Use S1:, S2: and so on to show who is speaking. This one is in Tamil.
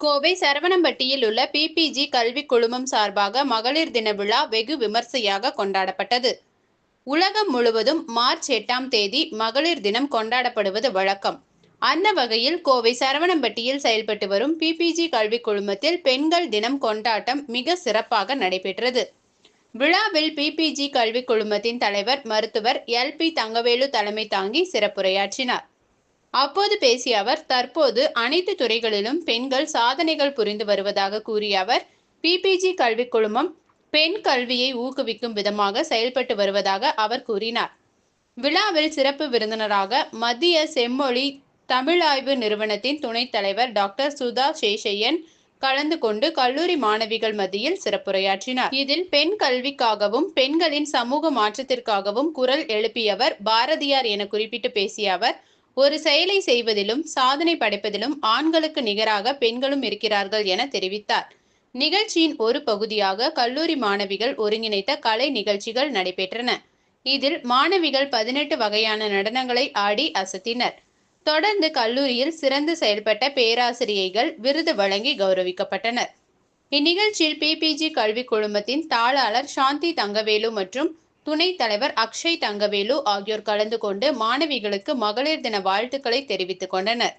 S1: கோவை சரவணம்பட்டியில் உள்ள பிபிஜி கல்வி குழுமம் சார்பாக மகளிர் தின விழா வெகு விமர்சையாக கொண்டாடப்பட்டது. உலகம் முழுவதும் மார்ச் 8ஆம் தேதி மகளிர் தினம் கொண்டாடப்படுவது வழக்கம். அந்த வகையில் கோவை சரவணம்பட்டியில் செயல்பட்டு வரும் பிபிஜி கல்வி குழுமத்தில் பெண்கள் தினம் கொண்டாட்டம் மிக சிறப்பாக நடைபெற்றது. விழாவில் பிபிஜி கல்வி குழுமத்தின் தலைவர் மருத்துவர் எல்.பி. தங்கவேலு தலைமை தாங்கி சிறப்புரையாற்றினார். அப்போது பேசிய அவர், தற்போது அனைத்து துறைகளிலும் பெண்கள் சாதனைகள் புரிந்து வருவதாக கூறிய அவர், பிபிஜி கல்வி குழுமம் பெண் கல்வியை ஊக்குவிக்கும் விதமாக செயல்பட்டு வருவதாக அவர் கூறினார். விழாவில் சிறப்பு விருந்தினராக மத்திய செம்மொழி தமிழாய்வு நிறுவனத்தின் துணைத் தலைவர் டாக்டர் சுதா சேஷையன் கலந்து கொண்டு கல்லூரி மாணவிகள் மத்தியில் சிறப்புரையாற்றினார். இதில் பெண் கல்விக்காகவும் பெண்களின் சமூக மாற்றத்திற்காகவும் குரல் எழுப்பியவர் பாரதியார் என குறிப்பிட்டு பேசிய அவர், ஒரு செயலை செய்வதிலும் சாதனை படைப்பதிலும் ஆண்களுக்கு நிகராக பெண்களும் இருக்கிறார்கள் என தெரிவித்தார். நிகழ்ச்சியின் ஒரு பகுதியாக கல்லூரி மாணவிகள் ஒருங்கிணைத்த கலை நிகழ்ச்சிகள் நடைபெற்றன. இதில் மாணவிகள் 18 வகையான நடனங்களை ஆடி அசத்தினர். தொடர்ந்து கல்லூரியில் சிறந்து செயல்பட்ட பேராசிரியைகள் விருது வழங்கி கௌரவிக்கப்பட்டனர். இந்நிகழ்ச்சியில் பிபிஜி கல்வி குழுமத்தின் தாளாளர் சாந்தி தங்கவேலு மற்றும் துணைத் தலைவர் அக்ஷய் தங்கவேலு ஆகியோர் கலந்து கொண்டு மாணவிகளுக்கு மகளிர் தின வாழ்த்துக்களை தெரிவித்துக் கொண்டனர்.